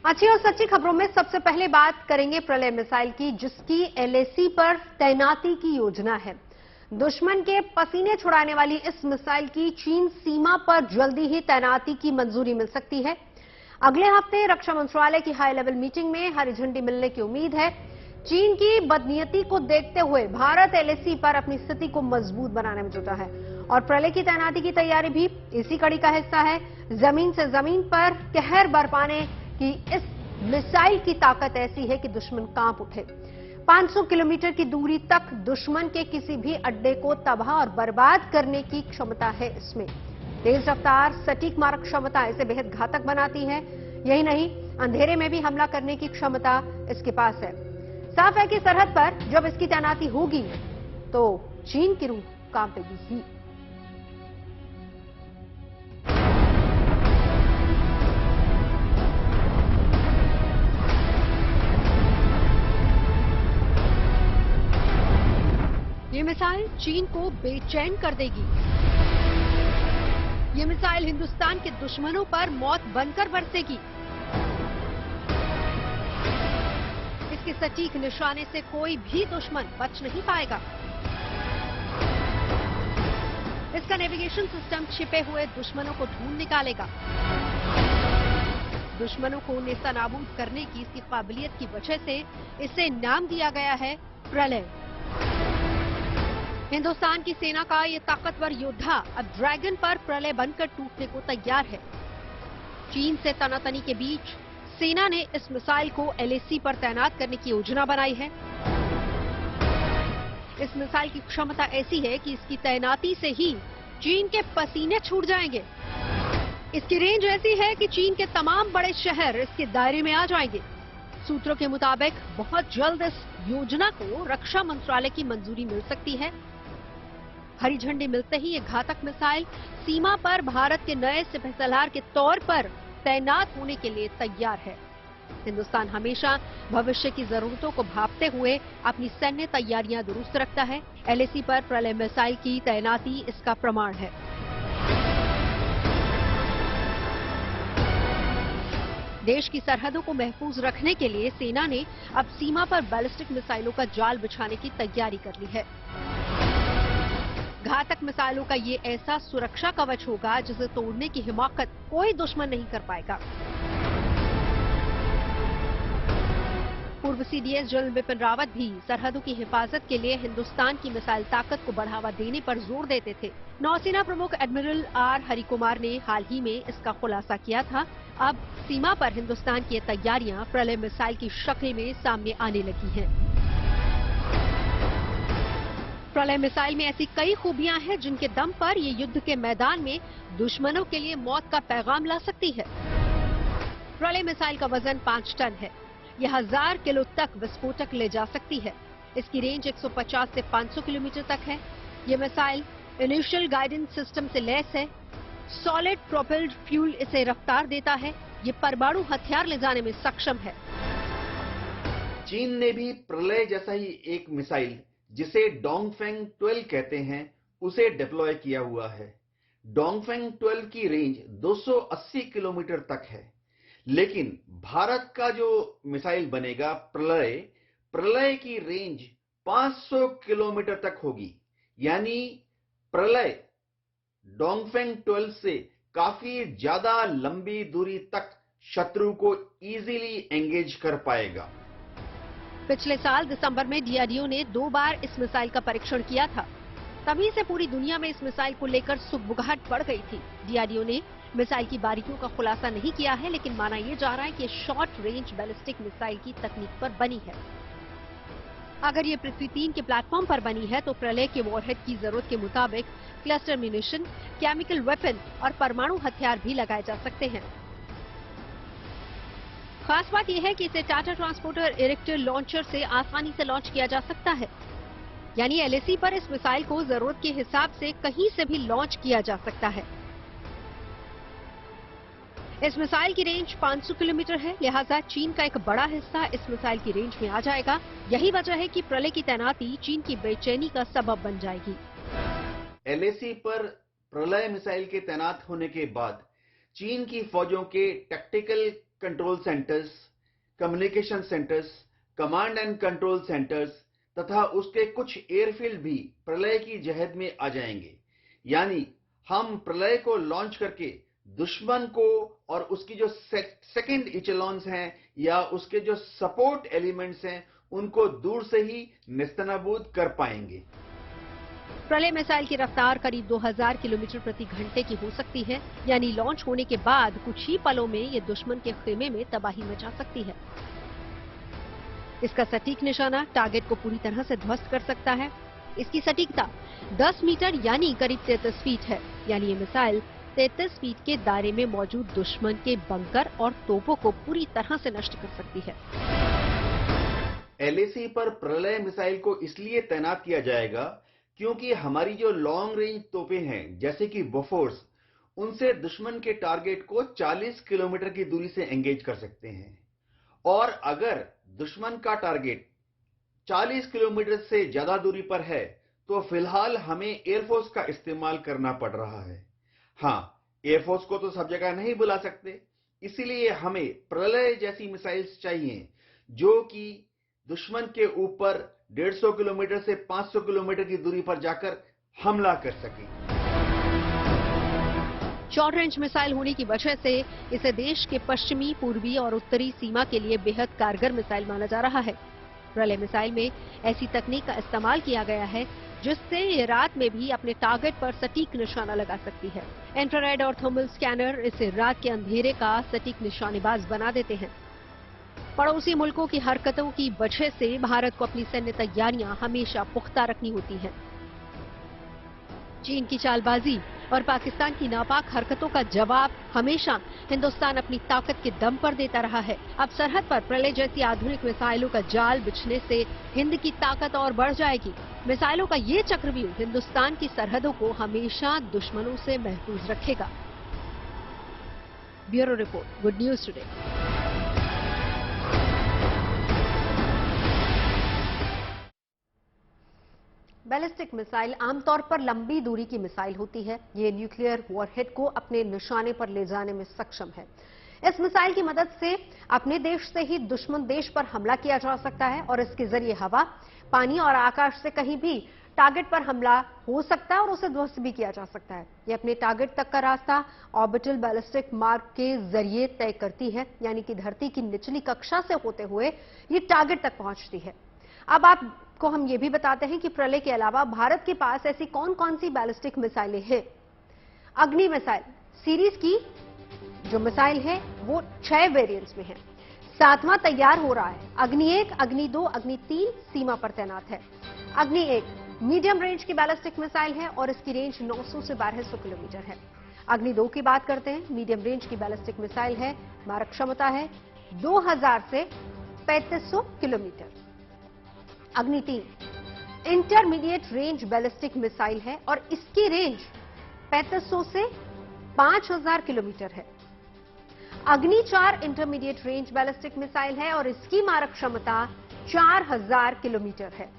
अच्छी और सच्ची खबरों में सबसे पहले बात करेंगे प्रलय मिसाइल की, जिसकी एलएसी पर तैनाती की योजना है। दुश्मन के पसीने छुड़ाने वाली इस मिसाइल की चीन सीमा पर जल्दी ही तैनाती की मंजूरी मिल सकती है। अगले हफ्ते रक्षा मंत्रालय की हाई लेवल मीटिंग में हरी झंडी मिलने की उम्मीद है। चीन की बदनीयती को देखते हुए भारत एलएसी पर अपनी स्थिति को मजबूत बनाने में जुटा है और प्रलय की तैनाती की तैयारी भी इसी कड़ी का हिस्सा है। जमीन से जमीन पर कहर बरपाने कि इस मिसाइल की ताकत ऐसी है कि दुश्मन कांप उठे। 500 किलोमीटर की दूरी तक दुश्मन के किसी भी अड्डे को तबाह और बर्बाद करने की क्षमता है इसमें। तेज रफ्तार, सटीक मारक क्षमता इसे बेहद घातक बनाती है। यही नहीं, अंधेरे में भी हमला करने की क्षमता इसके पास है। साफ है कि सरहद पर जब इसकी तैनाती होगी तो चीन की रूह कांपेगी ही। ये मिसाइल चीन को बेचैन कर देगी। ये मिसाइल हिंदुस्तान के दुश्मनों पर मौत बनकर बरसेगी। इसके सटीक निशाने से कोई भी दुश्मन बच नहीं पाएगा। इसका नेविगेशन सिस्टम छिपे हुए दुश्मनों को ढूंढ निकालेगा। दुश्मनों को नेस्तनाबूद करने की इसकी काबिलियत की वजह से इसे नाम दिया गया है प्रलय। हिंदुस्तान की सेना का ये ताकतवर योद्धा अब ड्रैगन पर प्रलय बनकर टूटने को तैयार है। चीन से तनातनी के बीच सेना ने इस मिसाइल को एलएसी पर तैनात करने की योजना बनाई है। इस मिसाइल की क्षमता ऐसी है कि इसकी तैनाती से ही चीन के पसीने छूट जाएंगे। इसकी रेंज ऐसी है कि चीन के तमाम बड़े शहर इसके दायरे में आ जाएंगे। सूत्रों के मुताबिक बहुत जल्द इस योजना को रक्षा मंत्रालय की मंजूरी मिल सकती है। हरी झंडी मिलते ही ये घातक मिसाइल सीमा पर भारत के नए सिपहसालार के तौर पर तैनात होने के लिए तैयार है। हिंदुस्तान हमेशा भविष्य की जरूरतों को भांपते हुए अपनी सैन्य तैयारियां दुरुस्त रखता है। एलएसी पर प्रलय मिसाइल की तैनाती इसका प्रमाण है। देश की सरहदों को महफूज रखने के लिए सेना ने अब सीमा पर बैलिस्टिक मिसाइलों का जाल बिछाने की तैयारी कर ली है। घातक मिसाइलों का ये ऐसा सुरक्षा कवच होगा जिसे तोड़ने की हिमाकत कोई दुश्मन नहीं कर पाएगा। पूर्व सीडीएस जनरल बिपिन रावत भी सरहदों की हिफाजत के लिए हिंदुस्तान की मिसाइल ताकत को बढ़ावा देने पर जोर देते थे। नौसेना प्रमुख एडमिरल आर हरिकुमार ने हाल ही में इसका खुलासा किया था। अब सीमा पर हिंदुस्तान की ये तैयारियां प्रलय मिसाइल की शक्ल में सामने आने लगी हैं। प्रलय मिसाइल में ऐसी कई खूबियां हैं जिनके दम पर ये युद्ध के मैदान में दुश्मनों के लिए मौत का पैगाम ला सकती है। प्रलय मिसाइल का वजन 5 टन है। यह 1000 किलो तक विस्फोटक ले जा सकती है। इसकी रेंज 150 से 500 किलोमीटर तक है। ये मिसाइल इनिशियल गाइडेंस सिस्टम से लैस है। सॉलिड प्रोपेल्ड फ्यूल इसे रफ्तार देता है। ये परमाणु हथियार ले जाने में सक्षम है। चीन ने भी प्रलय जैसा ही एक मिसाइल, जिसे डोंगफेंग 12 कहते हैं, उसे डिप्लॉय किया हुआ है। डोंगफेंग 12 की रेंज 280 किलोमीटर तक है, लेकिन भारत का जो मिसाइल बनेगा प्रलय की रेंज 500 किलोमीटर तक होगी। यानी प्रलय डोंगफेंग 12 से काफी ज्यादा लंबी दूरी तक शत्रु को इजीली एंगेज कर पाएगा। पिछले साल दिसंबर में डीआरडीओ ने 2 बार इस मिसाइल का परीक्षण किया था। तभी से पूरी दुनिया में इस मिसाइल को लेकर सुगबुगाहट बढ़ गई थी। डीआरडीओ ने मिसाइल की बारीकियों का खुलासा नहीं किया है, लेकिन माना यह जा रहा है कि शॉर्ट रेंज बैलिस्टिक मिसाइल की तकनीक पर बनी है। अगर ये पृथ्वी 3 के प्लेटफॉर्म पर बनी है तो प्रलय के वॉरहेड की जरूरत के मुताबिक क्लस्टर म्यूनिशन, केमिकल वेपन और परमाणु हथियार भी लगाए जा सकते हैं। खास बात यह है कि इसे टाटा ट्रांसपोर्टर इरेक्टर लॉन्चर से आसानी से लॉन्च किया जा सकता है। यानी एलएसी पर इस मिसाइल को जरूरत के हिसाब से कहीं से भी लॉन्च किया जा सकता है। इस मिसाइल की रेंज 500 किलोमीटर है, लिहाजा चीन का एक बड़ा हिस्सा इस मिसाइल की रेंज में आ जाएगा। यही वजह है कि प्रलय की तैनाती चीन की बेचैनी का सबब बन जाएगी। एलएसी पर प्रलय मिसाइल के तैनात होने के बाद चीन की फौजों के tactical control centres, communication centres, command and control centres तथा उसके कुछ एयरफील्ड भी प्रलय की जहद में आ जाएंगे। यानी हम प्रलय को लॉन्च करके दुश्मन को और उसकी जो सेकंड इचेलॉन्स हैं या उसके जो सपोर्ट एलिमेंट्स हैं उनको दूर से ही नेस्तनाबूद कर पाएंगे। प्रलय मिसाइल की रफ्तार करीब 2000 किलोमीटर प्रति घंटे की हो सकती है, यानी लॉन्च होने के बाद कुछ ही पलों में ये दुश्मन के खेमे में तबाही मचा सकती है। इसका सटीक निशाना टारगेट को पूरी तरह से ध्वस्त कर सकता है। इसकी सटीकता 10 मीटर यानी करीब 33 फीट है, यानी ये मिसाइल 33 फीट के दायरे में मौजूद दुश्मन के बंकर और तोपों को पूरी तरह से नष्ट कर सकती है। एलएसी पर प्रलय मिसाइल को इसलिए तैनात किया जाएगा क्योंकि हमारी जो लॉन्ग रेंज तोपें हैं जैसे कि बोफोर्स, उनसे दुश्मन के टारगेट को 40 किलोमीटर की दूरी से एंगेज कर सकते हैं। और अगर दुश्मन का टारगेट 40 किलोमीटर से ज्यादा दूरी पर है तो फिलहाल हमें एयरफोर्स का इस्तेमाल करना पड़ रहा है। हाँ, एयरफोर्स को तो सब जगह नहीं बुला सकते, इसीलिए हमें प्रलय जैसी मिसाइल्स चाहिए जो कि दुश्मन के ऊपर 150 किलोमीटर से 500 किलोमीटर की दूरी पर जाकर हमला कर सके। शॉर्ट रेंज मिसाइल होने की वजह से इसे देश के पश्चिमी, पूर्वी और उत्तरी सीमा के लिए बेहद कारगर मिसाइल माना जा रहा है। प्रलय मिसाइल में ऐसी तकनीक का इस्तेमाल किया गया है जिससे ये रात में भी अपने टारगेट पर सटीक निशाना लगा सकती है। इंफ्रारेड और थर्मल स्कैनर इसे रात के अंधेरे का सटीक निशानेबाज बना देते हैं। पड़ोसी मुल्कों की हरकतों की वजह से भारत को अपनी सैन्य तैयारियां हमेशा पुख्ता रखनी होती हैं। चीन की चालबाजी और पाकिस्तान की नापाक हरकतों का जवाब हमेशा हिंदुस्तान अपनी ताकत के दम पर देता रहा है। अब सरहद पर प्रलय जैसी आधुनिक मिसाइलों का जाल बिछने से हिंद की ताकत और बढ़ जाएगी। मिसाइलों का ये चक्रव्यूह हिंदुस्तान की सरहदों को हमेशा दुश्मनों से महफूज रखेगा। Bureau report, good news today. Ballistic missile आमतौर पर लंबी दूरी की मिसाइल होती है। ये न्यूक्लियर वॉरहेड को अपने निशाने पर ले जाने में सक्षम है। इस मिसाइल की मदद से अपने देश से ही दुश्मन देश पर हमला किया जा सकता है और इसके जरिए हवा, पानी और आकाश से कहीं भी टारगेट पर हमला हो सकता है और उसे ध्वस्त भी किया जा सकता है। ये अपने टारगेट तक का रास्ता ऑर्बिटल बैलिस्टिक मार्ग के जरिए तय करती है, यानी कि धरती की निचली कक्षा से होते हुए ये टारगेट तक पहुंचती है। अब आपको हम ये भी बताते हैं कि प्रलय के अलावा भारत के पास ऐसी कौन कौन सी बैलिस्टिक मिसाइलें हैं। अग्नि मिसाइल सीरीज की जो मिसाइल है वो 6 वेरिएंट्स में है। 7वां तैयार हो रहा है। अग्नि 1, अग्नि 2, अग्नि 3 सीमा पर तैनात है। अग्नि 1 मीडियम रेंज की बैलिस्टिक मिसाइल है और इसकी रेंज 900 से 1200 किलोमीटर है। अग्नि 2 की बात करते हैं। मीडियम रेंज की बैलिस्टिक मिसाइल है, मारक क्षमता है 2000 से 3500 किलोमीटर। अग्नि 3 इंटरमीडिएट रेंज बैलिस्टिक मिसाइल है और इसकी रेंज 3500 से 5000 किलोमीटर है। अग्नि 4 इंटरमीडिएट रेंज बैलिस्टिक मिसाइल है और इसकी मारक क्षमता 4000 किलोमीटर है।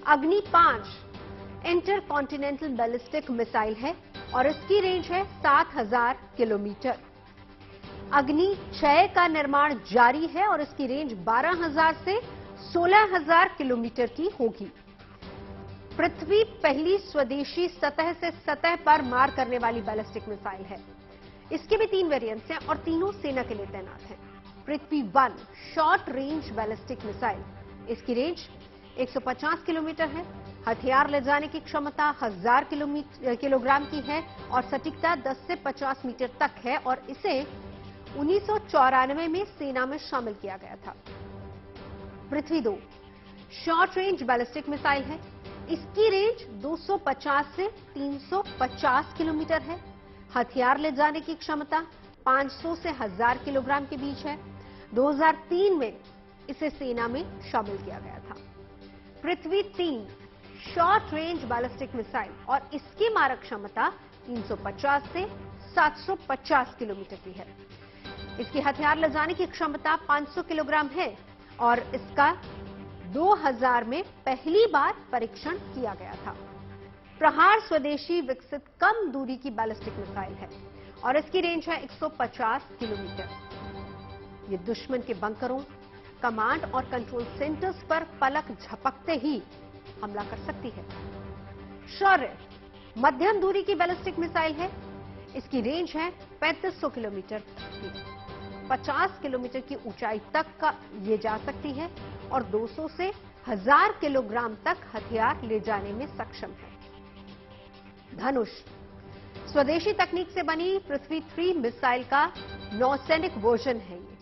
अग्नि 5 इंटरकॉन्टिनेंटल बैलिस्टिक मिसाइल है और इसकी रेंज है 7000 किलोमीटर। अग्नि 6 का निर्माण जारी है और इसकी रेंज 12000 से 16000 किलोमीटर की होगी। पृथ्वी पहली स्वदेशी सतह से सतह पर मार करने वाली बैलिस्टिक मिसाइल है। इसके भी 3 वेरिएंट्स हैं और तीनों सेना के लिए तैनात हैं। पृथ्वी 1 शॉर्ट रेंज बैलिस्टिक मिसाइल, इसकी रेंज 150 किलोमीटर है। हथियार ले जाने की क्षमता 1000 किलोग्राम की है और सटीकता 10 से 50 मीटर तक है और इसे 1994 में सेना में शामिल किया गया था। पृथ्वी 2 शॉर्ट रेंज बैलिस्टिक मिसाइल है। इसकी रेंज 250 से 350 किलोमीटर है। हथियार ले जाने की क्षमता 500 से 1000 किलोग्राम के बीच है। 2003 में इसे सेना में शामिल किया गया था। पृथ्वी 3 शॉर्ट रेंज बैलिस्टिक मिसाइल और इसकी मारक क्षमता 350 से 750 किलोमीटर की है। इसकी हथियार ले जाने की क्षमता 500 किलोग्राम है और इसका 2000 में पहली बार परीक्षण किया गया था। प्रहार स्वदेशी विकसित कम दूरी की बैलिस्टिक मिसाइल है और इसकी रेंज है 150 किलोमीटर। ये दुश्मन के बंकरों, कमांड और कंट्रोल सेंटर्स पर पलक झपकते ही हमला कर सकती है। शौर्य मध्यम दूरी की बैलिस्टिक मिसाइल है। इसकी रेंज है 3500 किलोमीटर की। 50 किलोमीटर की ऊंचाई तक का ये जा सकती है और 200 से 1000 किलोग्राम तक हथियार ले जाने में सक्षम है। धनुष स्वदेशी तकनीक से बनी पृथ्वी 3 मिसाइल का नौसैनिक वर्जन है ये।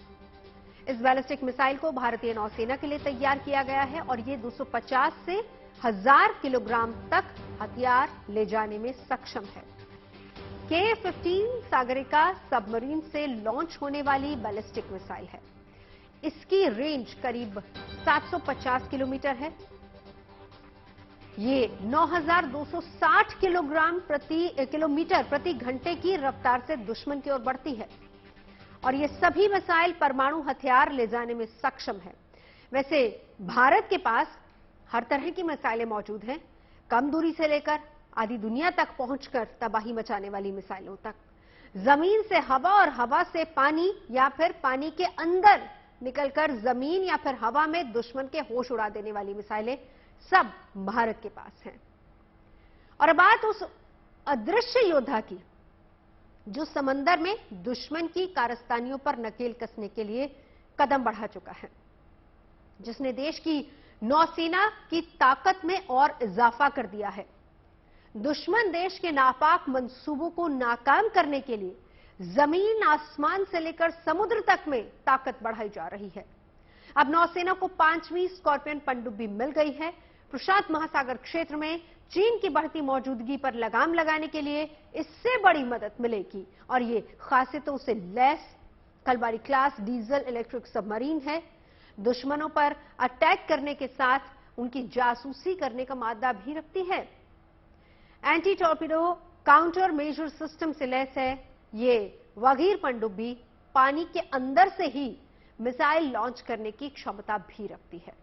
इस बैलिस्टिक मिसाइल को भारतीय नौसेना के लिए तैयार किया गया है और ये 250 से 1000 किलोग्राम तक हथियार ले जाने में सक्षम है। K-15 सागरिका सबमरीन से लॉन्च होने वाली बैलिस्टिक मिसाइल है। इसकी रेंज करीब 750 किलोमीटर है। ये 9260 किलोमीटर प्रति घंटे की रफ्तार से दुश्मन की ओर बढ़ती है और ये सभी मिसाइल परमाणु हथियार ले जाने में सक्षम है। वैसे भारत के पास हर तरह की मिसाइलें मौजूद हैं, कम दूरी से लेकर आधी दुनिया तक पहुंचकर तबाही मचाने वाली मिसाइलों तक। जमीन से हवा और हवा से पानी या फिर पानी के अंदर निकलकर जमीन या फिर हवा में दुश्मन के होश उड़ा देने वाली मिसाइलें सब भारत के पास हैं। और अब बात उस अदृश्य योद्धा की जो समंदर में दुश्मन की कारस्तानियों पर नकेल कसने के लिए कदम बढ़ा चुका है, जिसने देश की नौसेना की ताकत में और इजाफा कर दिया है। दुश्मन देश के नापाक मंसूबों को नाकाम करने के लिए जमीन आसमान से लेकर समुद्र तक में ताकत बढ़ाई जा रही है। अब नौसेना को 5वीं स्कॉर्पियन पनडुब्बी मिल गई है। प्रशांत महासागर क्षेत्र में चीन की बढ़ती मौजूदगी पर लगाम लगाने के लिए इससे बड़ी मदद मिलेगी और ये खासियतों से lace Kalbarri class diesel electric submarine है। दुश्मनों पर अटैक करने के साथ उनकी जासूसी करने का मादा भी रखती है। Anti torpedo counter measure system से लैस है। ये वागीर पनडुब्बी पानी के अंदर से ही मिसाइल लॉन्च करने की क्षमता भी रखती है।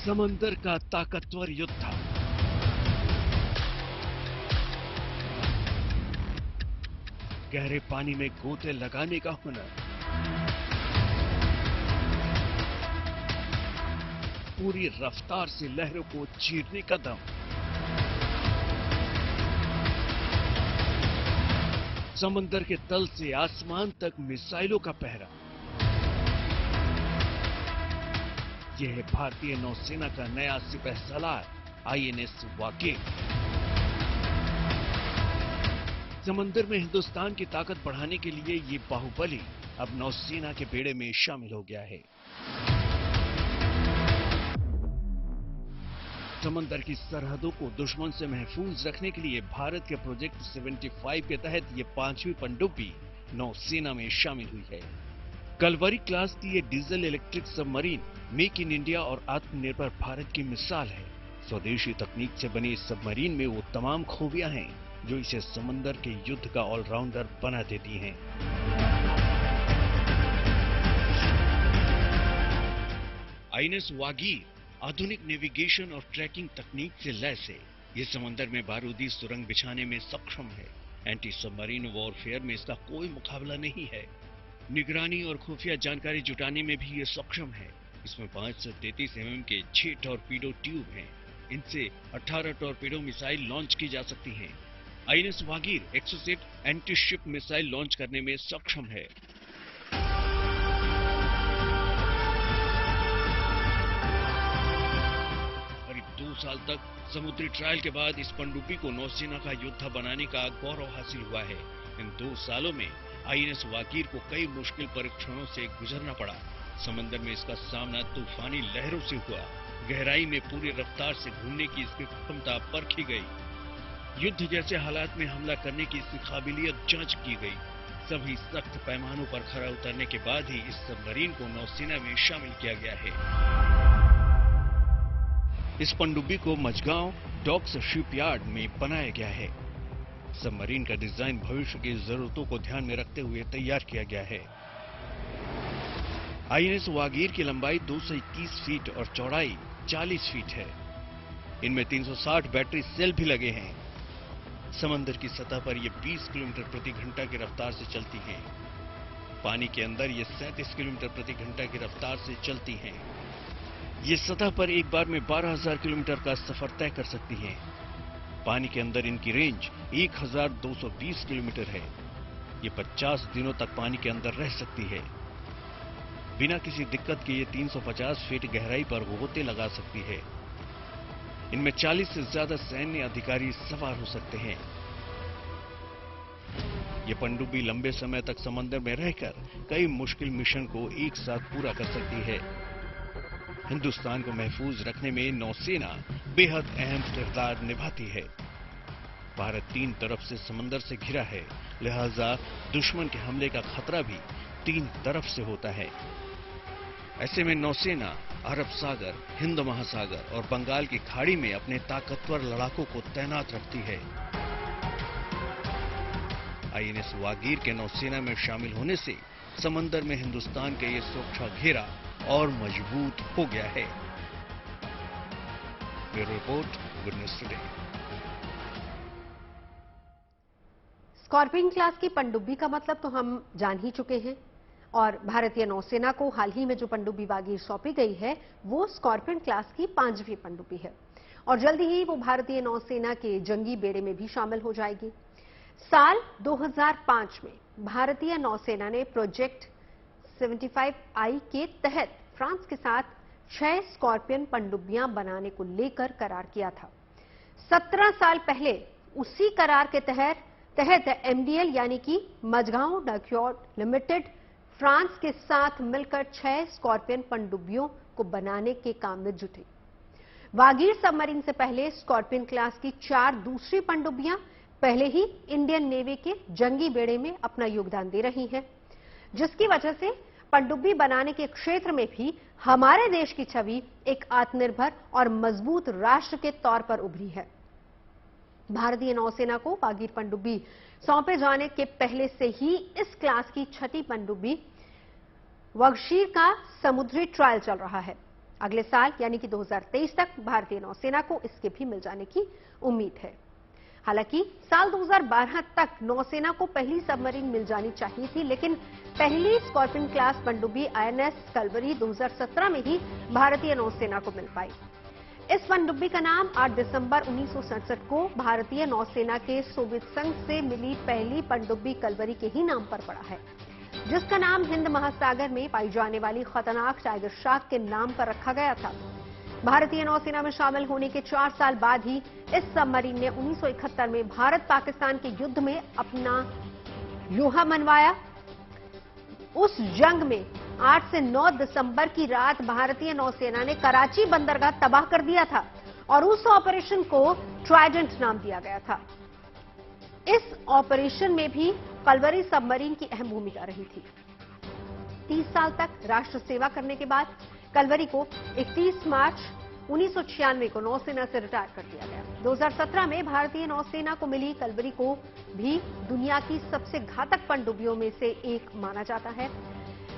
समंदर का ताकतवर योद्धा, गहरे पानी में गोते लगाने का हुनर, पूरी रफ्तार से लहरों को चीरने का दम, समंदर के तल से आसमान तक मिसाइलों का पहरा, यह है भारतीय नौसेना का नया सिपहसालार INS वागीर। समंदर में हिंदुस्तान की ताकत बढ़ाने के लिए ये बाहुबली अब नौसेना के बेड़े में शामिल हो गया है। समंदर की सरहदों को दुश्मन से महफूज रखने के लिए भारत के प्रोजेक्ट 75 के तहत ये 5वीं पनडुब्बी नौसेना में शामिल हुई है। कलवरी क्लास की ये diesel electric submarine make in India और आत्मनिर्भर भारत की मिसाल है। स्वदेशी तकनीक से बनी इस सबमरीन में वो तमाम खूबियां हैं जो इसे समंदर के युद्ध का ऑलराउंडर बना देती हैं। INS वागीर आधुनिक नेविगेशन और ट्रैकिंग तकनीक से लैस है। ये समंदर में बारूदी सुरंग बिछाने में सक्षम है। एंटी सबमरीन वॉरफेयर में इसका कोई मुकाबला नहीं है। निगरानी और खुफिया जानकारी जुटाने में भी ये सक्षम है। इसमें 533 mm के 6 टॉर्पीडो ट्यूब हैं। इनसे 18 टॉर्पीडो मिसाइल लॉन्च की जा सकती हैं। INS Vagir 107 anti ship missile launch करने में सक्षम है। करीब 2 साल तक समुद्री ट्रायल के बाद इस पनडुब्बी को नौसेना का योद्धा बनाने का गौरव हासिल हुआ है। इन 2 सालों में INS वागीर को कई मुश्किल परीक्षणों से गुजरना पड़ा। समंदर में इसका सामना तूफानी लहरों से हुआ। गहराई में पूरी रफ्तार से घूमने की इसकी क्षमता परखी गई। युद्ध जैसे हालात में हमला करने की इसकी काबिलियत जांच की गई। सभी सख्त पैमानों पर खरा उतरने के बाद ही इस सबमरीन को नौसेना में शामिल किया गया है। इस पनडुब्बी को मझगांव डॉक्स शिपयार्ड में बनाया गया है। सबमरीन का डिजाइन भविष्य की जरूरतों को ध्यान में रखते हुए तैयार किया गया है। आईएनएस वागीर की लंबाई 221 फीट और चौड़ाई 40 फीट है। इनमें 360 बैटरी सेल भी लगे हैं। समंदर की सतह पर ये 20 किलोमीटर प्रति घंटा की रफ्तार से चलती हैं। पानी के अंदर ये 37 किलोमीटर प्रति घंटा की रफ्तार से चलती हैं। ये सतह पर एक बार में 12,000 किलोमीटर का सफर तय कर सकती हैं। पानी के अंदर इनकी रेंज 1,220 किलोमीटर है। ये 50 दिनों तक पानी के अंदर रह सकती है। बिना किसी दिक्कत के ये 350 फीट गहराई पर गोते लगा सकती है। इनमें 40 से ज्यादा सैन्य अधिकारी सवार हो सकते हैं। ये पनडुब्बी लंबे समय तक समंदर में रहकर कई मुश्किल मिशन को एक साथ पूरा कर सकती है। हिंदुस्तान को महफूज रखने में नौसेना बेहद अहम किरदार निभाती है। भारत 3 तरफ से समंदर से घिरा है, लिहाजा दुश्मन के हमले का खतरा भी 3 तरफ से होता है। ऐसे में नौसेना अरब सागर, हिंद महासागर और बंगाल की खाड़ी में अपने ताकतवर लड़ाकों को तैनात रखती है। आईएनएस वागीर के नौसेना में शामिल होने से समंदर में हिंदुस्तान के ये सुरक्षा घेरा और मजबूत हो गया है। Bureau report, good news today. Scorpion class की पनडुब्बी का मतलब तो हम जान ही चुके हैं और भारतीय नौसेना को हाल ही में जो पनडुब्बी वागीर सौंपी गई है वो स्कॉर्पियन क्लास की 5वीं पनडुब्बी है और जल्द ही वो भारतीय नौसेना के जंगी बेड़े में भी शामिल हो जाएगी। साल 2005 में भारतीय नौसेना ने प्रोजेक्ट 75I के तहत फ्रांस के साथ 6 स्कॉर्पियन पनडुब्बियां बनाने को लेकर करार किया था। 17 साल पहले उसी करार के तहत MDL यानी कि मझगांव डॉकयार्ड लिमिटेड फ्रांस के साथ मिलकर 6 स्कॉर्पियन पनडुब्बियों को बनाने के काम में जुटे। वागीर सबमरीन से पहले स्कॉर्पियन क्लास की 4 दूसरी पनडुब्बियां पहले ही इंडियन नेवी के जंगी बेड़े में अपना योगदान दे रही हैं, जिसकी वजह से पनडुब्बी बनाने के क्षेत्र में भी हमारे देश की छवि एक आत्मनिर्भर और मजबूत राष्ट्र के तौर पर उभरी है। भारतीय नौसेना को वागीर पनडुब्बी सौंपे जाने के पहले से ही इस क्लास की 6ठी पनडुब्बी वागीर का समुद्री ट्रायल चल रहा है। अगले साल यानी कि 2023 तक भारतीय नौसेना को इसके भी मिल जाने की उम्मीद है। हालांकि साल 2012 तक नौसेना को पहली सबमरीन मिल जानी चाहिए थी, लेकिन पहली स्कॉर्पियन क्लास पनडुब्बी आईएनएस कलवरी 2017 में ही भारतीय नौसेना को मिल पाई। इस पनडुब्बी का नाम 8 दिसंबर 1967 को भारतीय नौसेना के सोवियत संघ से मिली पहली पनडुब्बी कलवरी के ही नाम पर पड़ा है, जिसका नाम हिंद महासागर में पाई जाने वाली खतरनाक टाइगर शार्क के नाम पर रखा गया था। भारतीय नौसेना में शामिल होने के 4 साल बाद ही इस सबमरीन ने 1971 में भारत पाकिस्तान के युद्ध में अपना लोहा मनवाया। उस जंग में 8 से 9 दिसंबर की रात भारतीय नौसेना ने कराची बंदरगाह तबाह कर दिया था और उस ऑपरेशन को ट्राइडेंट नाम दिया गया था। इस ऑपरेशन में भी कलवरी सबमरीन की अहम भूमिका रही थी। 30 साल तक राष्ट्र सेवा करने के बाद कलवरी को 31 मार्च 1996 को नौसेना से रिटायर कर दिया गया। 2017 में भारतीय नौसेना को मिली कलवरी को भी दुनिया की सबसे घातक पनडुब्बियों में से एक माना जाता है।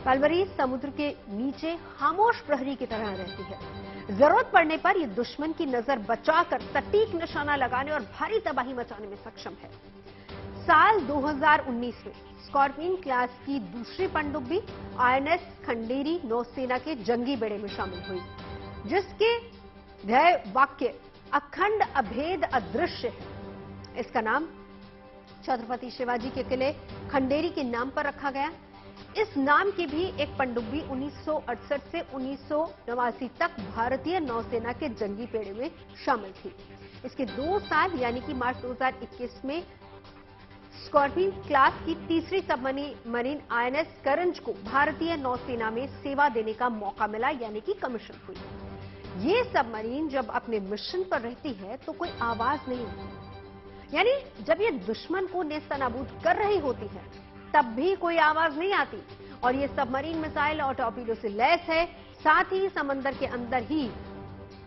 कलवरी समुद्र के नीचे खामोश प्रहरी की तरह रहती है। जरूरत पड़ने पर यह दुश्मन की नजर बचाकर सटीक निशाना लगाने और भारी तबाही मचाने में सक्षम है। साल 2019 में स्कॉर्पियन क्लास की दूसरी पनडुब्बी आईएनएस खंडेरी नौसेना के जंगी बेड़े में शामिल हुई, जिसके ध्येय वाक्य अखंड अभेद अदृश्य है। इसका नाम छत्रपति शिवाजी के किले खंडेरी के नाम पर रखा गया। इस नाम की भी एक पनडुब्बी 1968 से 1989 तक भारतीय नौसेना के जंगी बेड़े में शामिल थी। इसके 2 साल यानी कि मार्च 2021 में स्कॉर्पियन क्लास की तीसरी सबमरीन आईएनएस करंज को भारतीय नौसेना में सेवा देने का मौका मिला, यानी कि कमीशन हुई। ये सबमरीन जब अपने मिशन पर रहती है तो कोई आवाज नहीं होती, यानी जब ये दुश्मन को नेस्तनाबूद कर रही होती है तब भी कोई आवाज नहीं आती। और ये सबमरीन मिसाइल और टॉर्पीडो से लैस है, साथ ही समंदर के अंदर ही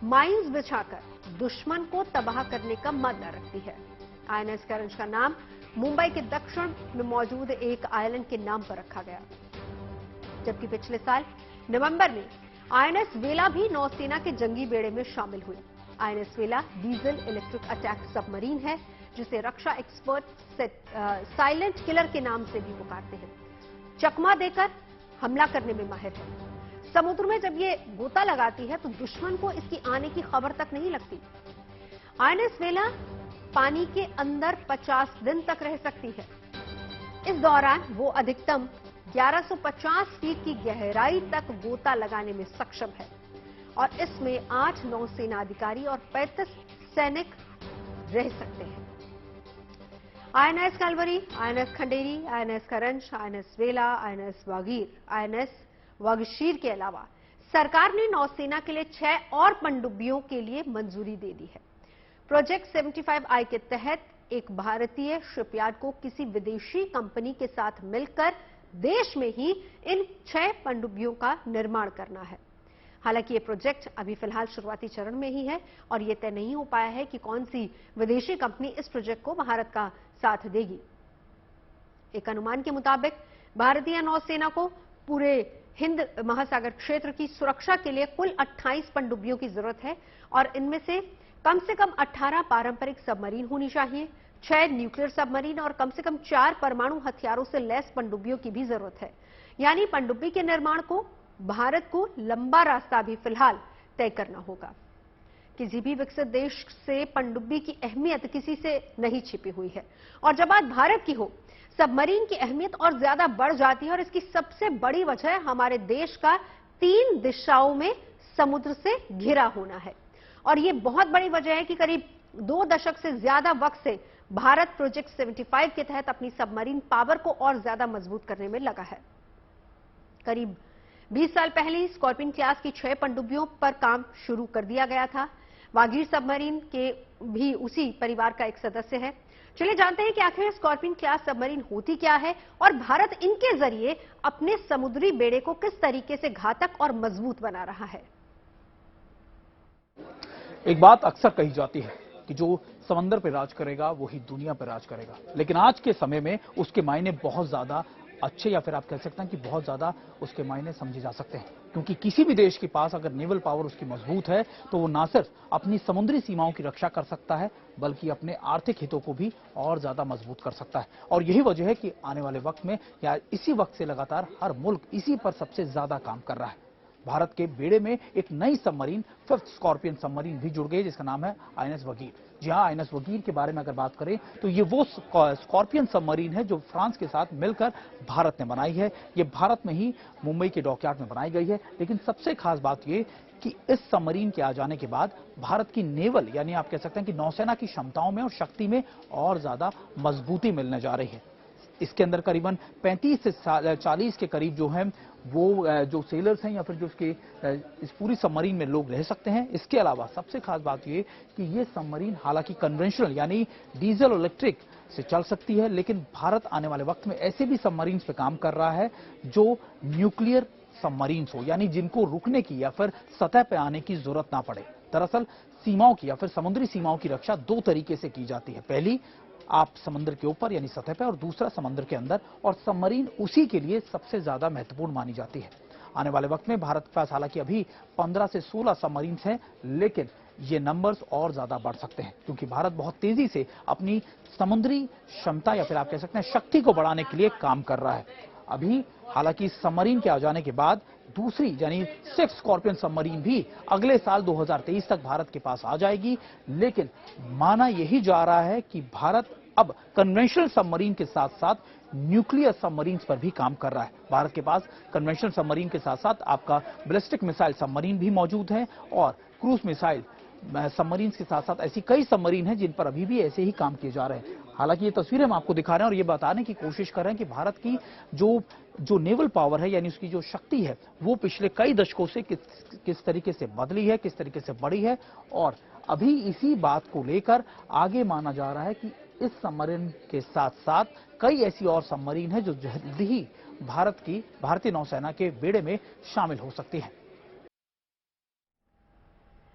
माइंस बिछाकर दुश्मन को तबाह करने का मादा रखती है। आईएनएस करंज का नाम मुंबई के दक्षिण में मौजूद एक आइलैंड के नाम पर रखा गया, जबकि पिछले साल नवंबर में आईएनएस वेला भी नौसेना के जंगी बेड़े में शामिल हुई। आईएनएस वेला डीजल इलेक्ट्रिक अटैक सबमरीन है, जिसे रक्षा एक्सपर्ट साइलेंट किलर के नाम से भी पुकारते हैं। चकमा देकर हमला करने में माहिर है। समुद्र में जब ये गोता लगाती है तो दुश्मन को इसकी आने की खबर तक नहीं लगती। आईएनएस वेला पानी के अंदर 50 दिन तक रह सकती है। इस दौरान वो अधिकतम 1150 फीट की गहराई तक गोता लगाने में सक्षम है और इसमें 8 नौसेना अधिकारी और 35 सैनिक रह सकते हैं। INS Kalvari, INS Khanderi, INS Karanj, INS Vela, INS Vagir, INS Vagsheer के अलावा सरकार ने नौसेना के लिए 6 और पनडुब्बियों के लिए मंजूरी दे दी है। प्रोजेक्ट 75I के तहत एक भारतीय शिपयार्ड को किसी विदेशी कंपनी के साथ मिलकर देश में ही इन 6 पनडुब्बियों का निर्माण करना है। हालांकि ये प्रोजेक्ट अभी फिलहाल शुरुआती चरण में ही है और ये तय नहीं हो पाया है कि कौन सी विदेशी कंपनी इस प्रोजेक्ट को भारत का साथ देगी। एक अनुमान के मुताबिक भारतीय नौसेना को पूरे हिंद महासागर क्षेत्र की सुरक्षा के लिए कुल 28 पनडुब्बियों की जरूरत है और इनमें से कम 18 पारंपरिक सबमरीन होनी चाहिए, 6 न्यूक्लियर सबमरीन और कम से कम 4 परमाणु हथियारों से लैस पनडुब्बियों की भी जरूरत है। यानी पनडुब्बी के निर्माण को भारत को लंबा रास्ता भी फिलहाल तय करना होगा। किसी भी विकसित देश से पनडुब्बी की अहमियत किसी से नहीं छिपी हुई है और जब बात भारत की हो, सबमरीन की अहमियत और ज्यादा बढ़ जाती है और इसकी सबसे बड़ी वजह हमारे देश का 3 दिशाओं में समुद्र से घिरा होना है और ये बहुत बड़ी वजह है कि करीब 2 दशक से ज्यादा वक्त से भारत प्रोजेक्ट 75 के तहत अपनी सबमरीन पावर को और ज्यादा मजबूत करने में लगा है। करीब 20 साल पहले स्कॉर्पियन क्लास की 6 पनडुब्बियों पर काम शुरू कर दिया गया था। वागीर सबमरीन के भी उसी परिवार का एक सदस्य है। चलिए जानते हैं कि आखिर स्कॉर्पियन क्लास सबमरीन होती क्या है और भारत इनके जरिए अपने समुद्री बेड़े को किस तरीके से घातक और मजबूत बना रहा है। एक बात अक्सर कही जाती है कि जो समंदर पे राज करेगा वही दुनिया पे राज करेगा, लेकिन आज के समय में उसके मायने बहुत ज्यादा अच्छे या फिर आप कह सकते हैं कि बहुत ज्यादा उसके मायने समझे जा सकते हैं, क्योंकि किसी भी देश के पास अगर नेवल पावर उसकी मजबूत है तो वो ना सिर्फ अपनी समुद्री सीमाओं की रक्षा कर सकता है बल्कि अपने आर्थिक हितों को भी और ज्यादा मजबूत कर सकता है। और यही वजह है कि आने वाले वक्त में या इसी वक्त से लगातार हर मुल्क इसी पर सबसे ज्यादा काम कर रहा है। भारत के बेड़े में एक नई सबमरीन 5th स्कॉर्पियन सबमरीन भी जुड़ गई जिसका नाम है आईएनएस वगीर। जी हां, आईएनएस वगीर के बारे में अगर बात करें तो ये वो स्कॉर्पियन सबमरीन है जो फ्रांस के साथ मिलकर भारत ने बनाई है। ये भारत में ही मुंबई के डॉकयार्ड में बनाई गई है। लेकिन सबसे खास बात ये कि इस सबमरीन के आ जाने के बाद भारत की नेवल यानी आप कह सकते हैं कि नौसेना की क्षमताओं में और शक्ति में और ज्यादा मजबूती मिलने जा रही है। इसके अंदर करीबन 35 से 40 के करीब जो है वो जो सेलर्स हैं या फिर जो उसके इस पूरी सबमरीन में लोग रह सकते हैं। इसके अलावा सबसे खास बात ये कि ये सबमरीन हालांकि कन्वेंशनल यानी डीजल इलेक्ट्रिक से चल सकती है, लेकिन भारत आने वाले वक्त में ऐसे भी सबमरीन पे काम कर रहा है जो न्यूक्लियर सबमरीन्स हो, यानी जिनको रुकने की या फिर सतह पे आने की जरूरत ना पड़े। दरअसल सीमाओं की या फिर समुद्री सीमाओं की रक्षा 2 तरीके से की जाती है। पहली आप समंदर के ऊपर यानी सतह पर और दूसरा समंदर के अंदर, और सबमरीन उसी के लिए सबसे ज्यादा महत्वपूर्ण मानी जाती है। आने वाले वक्त में भारत के पास हालांकि अभी 15 से 16 सबमरीन हैं, लेकिन ये नंबर्स और ज्यादा बढ़ सकते हैं क्योंकि भारत बहुत तेजी से अपनी समुद्री क्षमता या फिर आप कह सकते हैं शक्ति को बढ़ाने के लिए काम कर रहा है। अभी हालांकि सबमरीन के आ जाने के बाद दूसरी यानी 6 स्कॉर्पियन सबमरीन भी अगले साल 2023 तक भारत के पास आ जाएगी, लेकिन माना यही जा रहा है कि भारत अब कन्वेंशनल सबमरीन के साथ साथ न्यूक्लियर सबमरीन पर भी काम कर रहा है। भारत के पास कन्वेंशनल सबमरीन के साथ साथ आपका बैलिस्टिक मिसाइल सबमरीन भी मौजूद है और क्रूज मिसाइल सबमरीन के साथ साथ ऐसी कई सबमरीन हैं जिन पर अभी भी ऐसे ही काम किए जा रहे हैं। हालांकि ये तस्वीरें हम आपको दिखा रहे हैं और ये बताने की कोशिश कर रहे हैं कि भारत की जो नेवल पावर है यानी उसकी जो शक्ति है वो पिछले कई दशकों से किस तरीके से बदली है, किस तरीके से बढ़ी है, और अभी इसी बात को लेकर आगे माना जा रहा है कि इस सबमरीन के साथ साथ कई ऐसी और सबमरीन है जो जल्द ही भारतीय नौसेना के बेड़े में शामिल हो सकती है।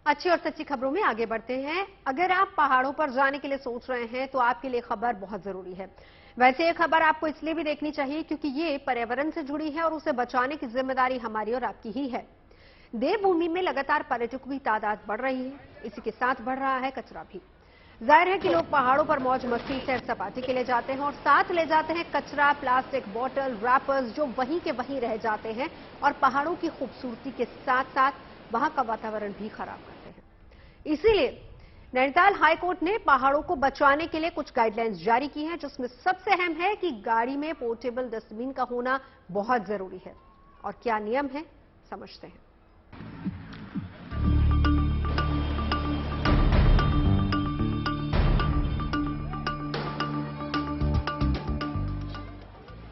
अच्छी और सच्ची खबरों में आगे बढ़ते हैं। अगर आप पहाड़ों पर जाने के लिए सोच रहे हैं तो आपके लिए खबर बहुत जरूरी है। वैसे ये खबर आपको इसलिए भी देखनी चाहिए क्योंकि ये पर्यावरण से जुड़ी है और उसे बचाने की जिम्मेदारी हमारी और आपकी ही है। देवभूमि में लगातार पर्यटकों की तादाद बढ़ रही है, इसी के साथ बढ़ रहा है कचरा भी। जाहिर है कि लोग पहाड़ों पर मौज मस्ती सैर सपाटे के लिए जाते हैं और साथ ले जाते हैं कचरा, प्लास्टिक बॉटल, रैपर्स जो वहीं के वहीं रह जाते हैं और पहाड़ों की खूबसूरती के साथ साथ वहां का वातावरण भी खराब करते हैं। इसीलिए नैनीताल हाईकोर्ट ने पहाड़ों को बचाने के लिए कुछ गाइडलाइंस जारी की हैं, जिसमें सबसे अहम है कि गाड़ी में पोर्टेबल डस्टबिन का होना बहुत जरूरी है। और क्या नियम है, समझते हैं।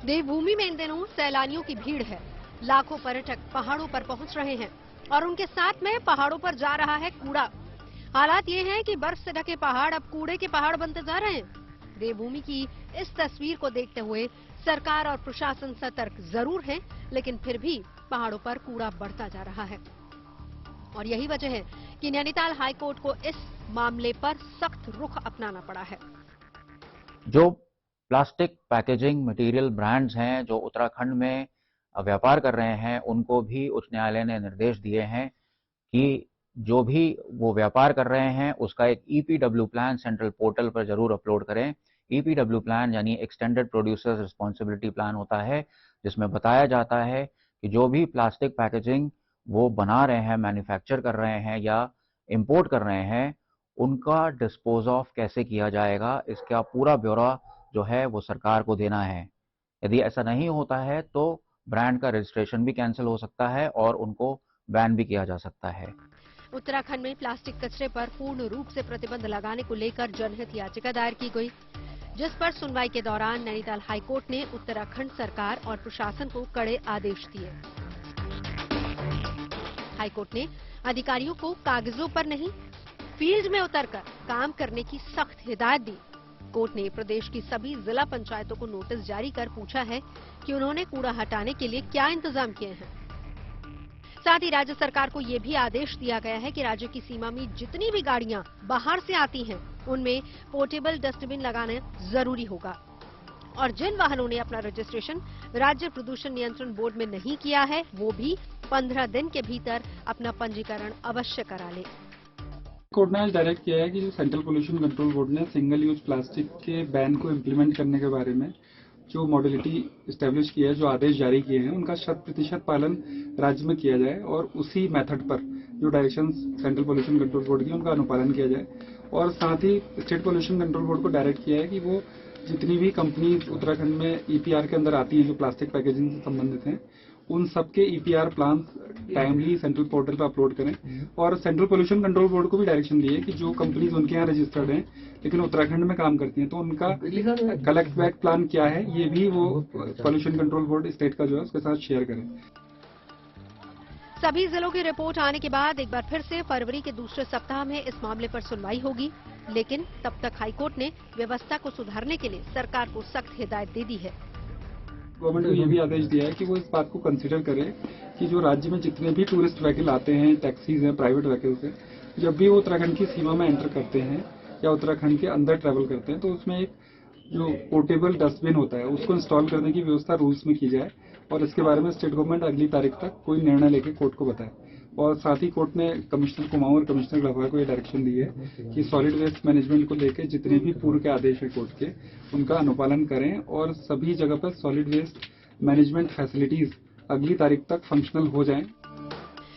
देवभूमि में इन दिनों सैलानियों की भीड़ है। लाखों पर्यटक पहाड़ों पर पहुंच रहे हैं और उनके साथ में पहाड़ों पर जा रहा है कूड़ा। हालात ये हैं कि बर्फ से ढके पहाड़ अब कूड़े के पहाड़ बनते जा रहे हैं। देवभूमि की इस तस्वीर को देखते हुए सरकार और प्रशासन सतर्क जरूर है, लेकिन फिर भी पहाड़ों पर कूड़ा बढ़ता जा रहा है। और यही वजह है कि नैनीताल हाईकोर्ट को इस मामले पर सख्त रुख अपनाना पड़ा है। जो प्लास्टिक पैकेजिंग मटेरियल ब्रांड्स हैं जो उत्तराखंड में व्यापार कर रहे हैं, उनको भी उच्च न्यायालय ने निर्देश दिए हैं कि जो भी वो व्यापार कर रहे हैं उसका एक EPW प्लान सेंट्रल पोर्टल पर जरूर अपलोड करें। EPW प्लान यानी एक्सटेंडेड प्रोड्यूसर्स रिस्पॉन्सिबिलिटी प्लान होता है, जिसमें बताया जाता है कि जो भी प्लास्टिक पैकेजिंग वो बना रहे हैं, मैन्युफैक्चर कर रहे हैं या इंपोर्ट कर रहे हैं, उनका डिस्पोज ऑफ कैसे किया जाएगा, इसका पूरा ब्यौरा जो है वो सरकार को देना है। यदि ऐसा नहीं होता है तो ब्रांड का रजिस्ट्रेशन भी कैंसिल हो सकता है और उनको बैन भी किया जा सकता है। उत्तराखंड में प्लास्टिक कचरे पर पूर्ण रूप से प्रतिबंध लगाने को लेकर जनहित याचिका दायर की गई, जिस पर सुनवाई के दौरान नैनीताल हाईकोर्ट ने उत्तराखंड सरकार और प्रशासन को कड़े आदेश दिए। हाईकोर्ट ने अधिकारियों को कागजों पर नहीं, फील्ड में उतरकर काम करने की सख्त हिदायत दी। कोर्ट ने प्रदेश की सभी जिला पंचायतों को नोटिस जारी कर पूछा है कि उन्होंने कूड़ा हटाने के लिए क्या इंतजाम किए हैं। साथ ही राज्य सरकार को ये भी आदेश दिया गया है कि राज्य की सीमा में जितनी भी गाड़ियां बाहर से आती हैं, उनमें पोर्टेबल डस्टबिन लगाना जरूरी होगा। और जिन वाहनों ने अपना रजिस्ट्रेशन राज्य प्रदूषण नियंत्रण बोर्ड में नहीं किया है, वो भी 15 दिन के भीतर अपना पंजीकरण अवश्य करा ले। कोर्ट ने आज डायरेक्ट किया है कि जो सेंट्रल पोल्यूशन कंट्रोल बोर्ड ने सिंगल यूज प्लास्टिक के बैन को इम्प्लीमेंट करने के बारे में जो मॉडलिटी एस्टेब्लिश की है, जो आदेश जारी किए हैं, उनका 100% पालन राज्य में किया जाए और उसी मेथड पर जो direction central pollution control board की उनका अनुपालन किया जाए। और साथ ही स्टेट पोल्यूशन कंट्रोल बोर्ड को डायरेक्ट किया है कि वो जितनी भी कंपनी उत्तराखंड में EPR के अंदर आती हैं जो प्लास्टिक पैकेजिंग से संबंधित हैं, उन सबके EPR plan timely central portal पर अपलोड करें। और सेंट्रल पोल्यूशन कंट्रोल बोर्ड को भी डायरेक्शन दिए कि जो कंपनीज उनके यहाँ रजिस्टर्ड हैं लेकिन उत्तराखंड में काम करती हैं, तो उनका कलेक्ट बैक प्लान क्या है, ये भी वो पोल्यूशन कंट्रोल बोर्ड स्टेट का जो है उसके साथ शेयर करें। सभी जिलों की रिपोर्ट आने के बाद एक बार फिर से फरवरी के दूसरे सप्ताह में इस मामले पर सुनवाई होगी, लेकिन तब तक हाईकोर्ट ने व्यवस्था को सुधारने के लिए सरकार को सख्त हिदायत दे दी है। गवर्नमेंट को ये भी आदेश दिया है कि वो इस बात को कंसीडर करे कि जो राज्य में जितने भी टूरिस्ट व्हीकल आते हैं, टैक्सीज हैं, प्राइवेट व्हीकल्स हैं, जब भी वो उत्तराखंड की सीमा में एंटर करते हैं या उत्तराखंड के अंदर ट्रैवल करते हैं, तो उसमें एक जो पोर्टेबल डस्टबिन होता है उसको इंस्टॉल करने की व्यवस्था रूल्स में की जाए। और इसके बारे में स्टेट गवर्नमेंट अगली तारीख तक कोई निर्णय लेके कोर्ट को बताए। और साथ ही कोर्ट ने कमिश्नर कुमाऊं और कमिश्नर गढ़वा को ये डायरेक्शन दी है कि सॉलिड वेस्ट मैनेजमेंट को लेकर जितने भी पूर्व के आदेश है कोर्ट के, उनका अनुपालन करें और सभी जगह पर सॉलिड वेस्ट मैनेजमेंट फैसिलिटीज अगली तारीख तक फंक्शनल हो जाएं।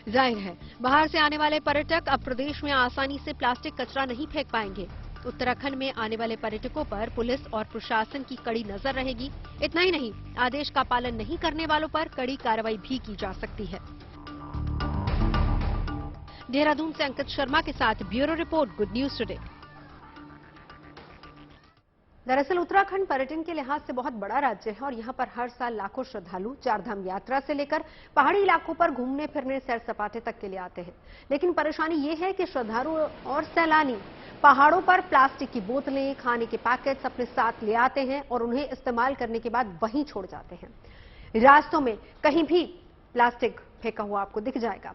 जाहिर है बाहर से आने वाले पर्यटक अब प्रदेश में आसानी से प्लास्टिक कचरा नहीं फेंक पाएंगे। उत्तराखंड में आने वाले पर्यटकों पर पुलिस और प्रशासन की कड़ी नजर रहेगी। इतना ही नहीं, आदेश का पालन नहीं करने वालों पर कड़ी कार्रवाई भी की जा सकती है। देहरादून से अंकित शर्मा के साथ bureau report, good news today. दरअसल उत्तराखंड पर्यटन के लिहाज से बहुत बड़ा राज्य है और यहाँ पर हर साल लाखों श्रद्धालु चारधाम यात्रा से लेकर पहाड़ी इलाकों पर घूमने फिरने सैर सपाटे तक के लिए आते हैं। लेकिन परेशानी ये है कि श्रद्धालु और सैलानी पहाड़ों पर प्लास्टिक की बोतलें, खाने के पैकेट्स अपने साथ ले आते हैं और उन्हें इस्तेमाल करने के बाद वहीं छोड़ जाते हैं। रास्तों में कहीं भी प्लास्टिक फेंका हुआ आपको दिख जाएगा।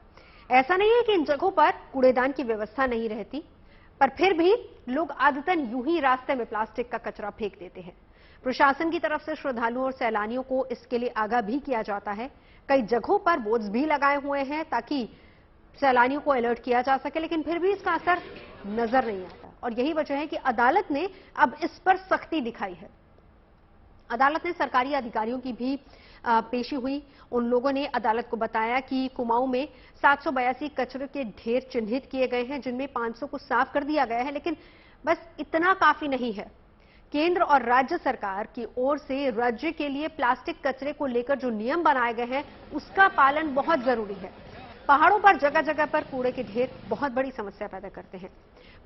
ऐसा नहीं है कि इन जगहों पर कूड़ेदान की व्यवस्था नहीं रहती, पर फिर भी लोग आदतन यूं ही रास्ते में प्लास्टिक का कचरा फेंक देते हैं। प्रशासन की तरफ से श्रद्धालुओं और सैलानियों को इसके लिए आगाह भी किया जाता है। कई जगहों पर बोर्ड्स भी लगाए हुए हैं ताकि सैलानियों को अलर्ट किया जा सके, लेकिन फिर भी इसका असर नजर नहीं आता और यही वजह है कि अदालत ने अब इस पर सख्ती दिखाई है। अदालत ने सरकारी अधिकारियों की भी पेशी हुई। उन लोगों ने अदालत को बताया कि कुमाऊं में 782 कचरे के ढेर चिन्हित किए गए हैं, जिनमें 500 को साफ कर दिया गया है, लेकिन बस इतना काफी नहीं है। केंद्र और राज्य सरकार की ओर से राज्य के लिए प्लास्टिक कचरे को लेकर जो नियम बनाए गए हैं उसका पालन बहुत जरूरी है। पहाड़ों पर जगह जगह पर कूड़े के ढेर बहुत बड़ी समस्या पैदा करते हैं।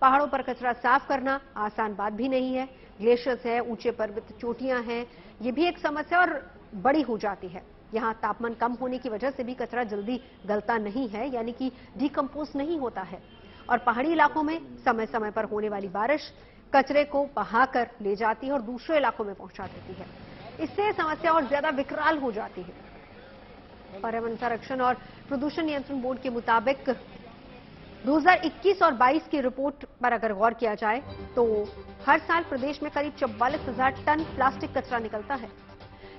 पहाड़ों पर कचरा साफ करना आसान बात भी नहीं है। ग्लेशियर्स है, ऊंचे पर्वत चोटियां हैं, ये भी एक समस्या और बड़ी हो जाती है। यहाँ तापमान कम होने की वजह से भी कचरा जल्दी गलता नहीं है, यानी कि डिकम्पोज नहीं होता है। और पहाड़ी इलाकों में समय समय पर होने वाली बारिश कचरे को बहाकर ले जाती है और दूसरे इलाकों में पहुंचा देती है। इससे समस्या और ज्यादा विकराल हो जाती है। पर्यावरण संरक्षण और प्रदूषण नियंत्रण बोर्ड के मुताबिक 2021 और 22 की रिपोर्ट पर अगर गौर किया जाए तो हर साल प्रदेश में करीब 44,000 टन प्लास्टिक कचरा निकलता है,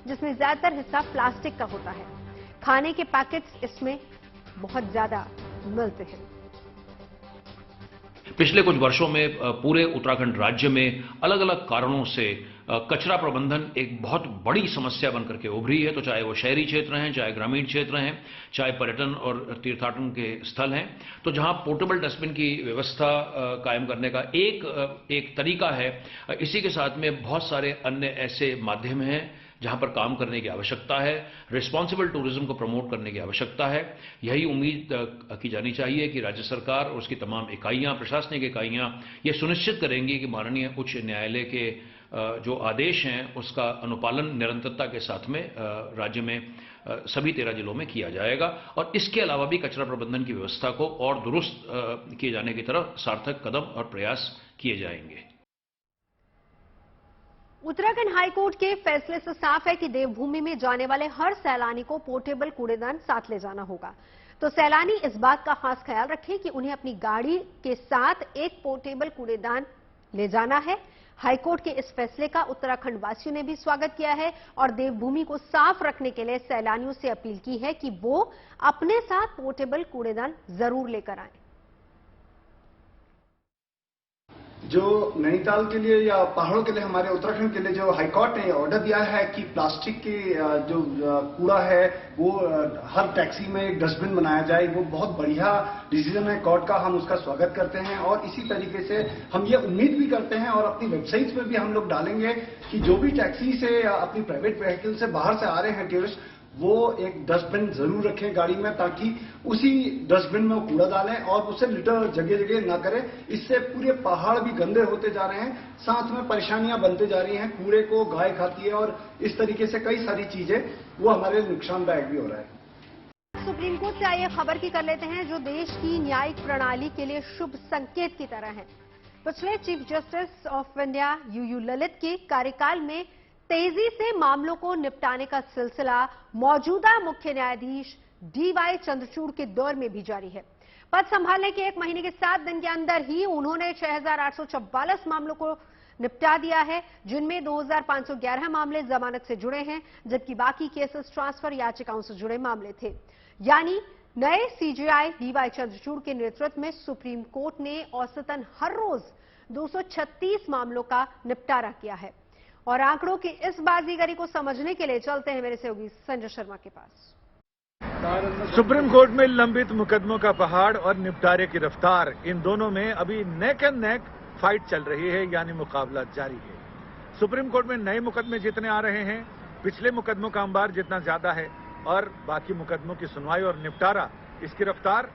जिसमें ज्यादातर हिस्सा प्लास्टिक का होता है। खाने के पैकेट्स इसमें बहुत ज्यादा मिलते हैं। पिछले कुछ वर्षों में पूरे उत्तराखंड राज्य में अलग अलग कारणों से कचरा प्रबंधन एक बहुत बड़ी समस्या बनकर के उभरी है। तो चाहे वो शहरी क्षेत्र हैं, चाहे ग्रामीण क्षेत्र हैं, चाहे पर्यटन और तीर्थाटन के स्थल हैं, तो जहां पोर्टेबल डस्टबिन की व्यवस्था कायम करने का एक तरीका है, इसी के साथ में बहुत सारे अन्य ऐसे माध्यम हैं जहां पर काम करने की आवश्यकता है। रिस्पॉन्सिबल टूरिज्म को प्रमोट करने की आवश्यकता है। यही उम्मीद की जानी चाहिए कि राज्य सरकार और उसकी तमाम इकाइयां, प्रशासनिक इकाइयां ये सुनिश्चित करेंगी कि माननीय उच्च न्यायालय के जो आदेश हैं उसका अनुपालन निरंतरता के साथ में राज्य में सभी 13 जिलों में किया जाएगा और इसके अलावा भी कचरा प्रबंधन की व्यवस्था को और दुरुस्त किए जाने की तरफ सार्थक कदम और प्रयास किए जाएंगे। उत्तराखंड हाईकोर्ट के फैसले से साफ है कि देवभूमि में जाने वाले हर सैलानी को पोर्टेबल कूड़ेदान साथ ले जाना होगा। तो सैलानी इस बात का खास ख्याल रखें कि उन्हें अपनी गाड़ी के साथ एक पोर्टेबल कूड़ेदान ले जाना है। हाईकोर्ट के इस फैसले का उत्तराखंड वासियों ने भी स्वागत किया है और देवभूमि को साफ रखने के लिए सैलानियों से अपील की है कि वो अपने साथ पोर्टेबल कूड़ेदान जरूर लेकर आएं। जो नैनीताल के लिए या पहाड़ों के लिए, हमारे उत्तराखंड के लिए जो हाईकोर्ट ने ऑर्डर दिया है कि प्लास्टिक के जो कूड़ा है वो हर टैक्सी में एक डस्टबिन बनाया जाए, वो बहुत बढ़िया डिसीजन है कोर्ट का। हम उसका स्वागत करते हैं और इसी तरीके से हम ये उम्मीद भी करते हैं और अपनी वेबसाइट्स में भी हम लोग डालेंगे कि जो भी टैक्सी से या अपनी प्राइवेट व्हीकल से बाहर से आ रहे हैं टूरिस्ट, वो एक डस्टबिन जरूर रखें गाड़ी में, ताकि उसी डस्टबिन में वो कूड़ा डालें और उसे लिटर जगह जगह ना करें। इससे पूरे पहाड़ भी गंदे होते जा रहे हैं, साथ में परेशानियां बनते जा रही हैं। कूड़े को गाय खाती है और इस तरीके से कई सारी चीजें वो हमारे नुकसानदायक भी हो रहा है। सुप्रीम कोर्ट से आई खबर की कर लेते हैं जो देश की न्यायिक प्रणाली के लिए शुभ संकेत की तरह है। पिछले chief justice of India U U Lalit के कार्यकाल में तेजी से मामलों को निपटाने का सिलसिला मौजूदा मुख्य न्यायाधीश डीवाई चंद्रचूड़ के दौर में भी जारी है। पद संभालने के 1 महीने के 7 दिन के अंदर ही उन्होंने 6,844 मामलों को निपटा दिया है, जिनमें 2,511 मामले जमानत से जुड़े हैं, जबकि बाकी केसेस ट्रांसफर याचिकाओं से जुड़े मामले थे। यानी नए सीजेआई डीवाई चंद्रचूड़ के नेतृत्व में सुप्रीम कोर्ट ने औसतन हर रोज 236 मामलों का निपटारा किया है। और आंकड़ों की इस बाजीगरी को समझने के लिए चलते हैं मेरे सहयोगी संजय शर्मा के पास। सुप्रीम कोर्ट में लंबित मुकदमों का पहाड़ और निपटारे की रफ्तार, इन दोनों में अभी नेक एंड नेक फाइट चल रही है, यानी मुकाबला जारी है। सुप्रीम कोर्ट में नए मुकदमे जितने आ रहे हैं, पिछले मुकदमों का अंबार जितना ज्यादा है और बाकी मुकदमों की सुनवाई और निपटारा, इसकी रफ्तार,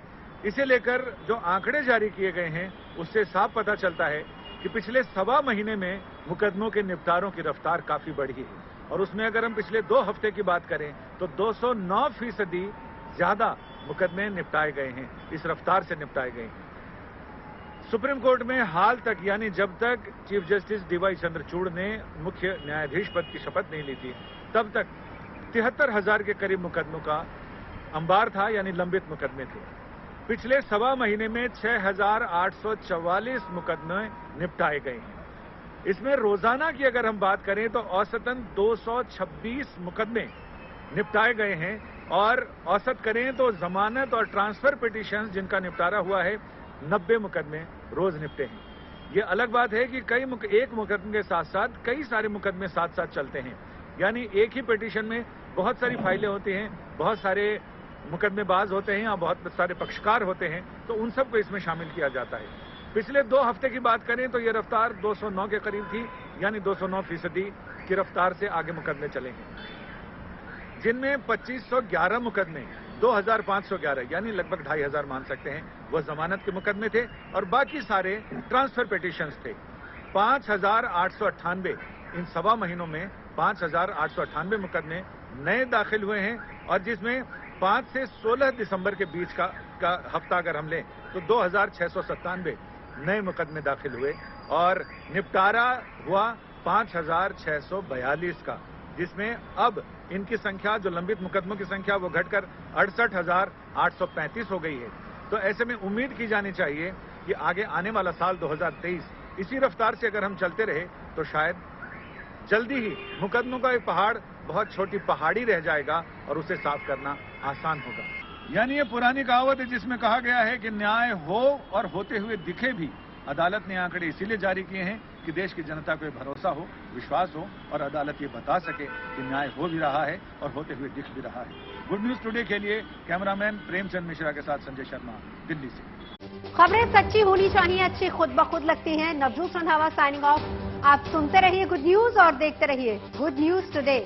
इसे लेकर जो आंकड़े जारी किए गए हैं उससे साफ पता चलता है कि पिछले 1.25 महीने में मुकदमों के निपटारों की रफ्तार काफी बढ़ी है। और उसमें अगर हम पिछले 2 हफ्ते की बात करें तो 209% ज्यादा मुकदमे निपटाए गए हैं, इस रफ्तार से निपटाए गए हैं। सुप्रीम कोर्ट में हाल तक, यानी जब तक चीफ जस्टिस डीवाई चंद्रचूड़ ने मुख्य न्यायाधीश पद की शपथ नहीं ली थी, तब तक 73,000 के करीब मुकदमों का अंबार था, यानी लंबित मुकदमे थे। पिछले 1.25 महीने में 6,844 मुकदमे निपटाए गए हैं। इसमें रोजाना की अगर हम बात करें तो औसतन 226 मुकदमे निपटाए गए हैं और औसत करें तो जमानत और ट्रांसफर पिटीशंस जिनका निपटारा हुआ है 90 मुकदमे रोज निपटे हैं। ये अलग बात है कि एक मुकदमे के साथ साथ कई सारे मुकदमे साथ साथ चलते हैं, यानी एक ही पिटीशन में बहुत सारी फाइलें होती हैं, बहुत सारे मुकदमेबाज होते हैं या बहुत सारे पक्षकार होते हैं, तो उन सबको इसमें शामिल किया जाता है। पिछले 2 हफ्ते की बात करें तो ये रफ्तार 209 के करीब थी, यानी 209% की रफ्तार से आगे मुकदमे चले हैं, जिनमें 2511 मुकदमे 2511 यानी लगभग 2500 मान सकते हैं वो जमानत के मुकदमे थे और बाकी सारे ट्रांसफर पिटीशंस थे। 5898 इन सवा महीनों में 5898 मुकदमे नए दाखिल हुए हैं और जिसमें 5 से 16 दिसंबर के बीच का हफ्ता अगर हम लें तो 2697 नए मुकदमे दाखिल हुए और निपटारा हुआ 5642 का, जिसमें अब इनकी संख्या जो लंबित मुकदमों की संख्या वो घटकर 68,835 हो गई है। तो ऐसे में उम्मीद की जानी चाहिए कि आगे आने वाला साल 2023 इसी रफ्तार से अगर हम चलते रहे तो शायद जल्दी ही मुकदमों का एक पहाड़ बहुत छोटी पहाड़ी रह जाएगा और उसे साफ करना आसान होगा। यानी ये पुरानी कहावत है जिसमें कहा गया है कि न्याय हो और होते हुए दिखे भी। अदालत ने आंकड़े इसीलिए जारी किए हैं कि देश की जनता को भरोसा हो, विश्वास हो और अदालत ये बता सके कि न्याय हो भी रहा है और होते हुए दिख भी रहा है। गुड न्यूज टुडे के लिए कैमरामैन प्रेमचंद मिश्रा के साथ संजय शर्मा, दिल्ली से। खबरें सच्ची होनी चाहिए, अच्छी खुद ब खुद लगती हैं। Navjot Randhawa signing off. आप सुनते रहिए गुड न्यूज और देखते रहिए गुड न्यूज टुडे।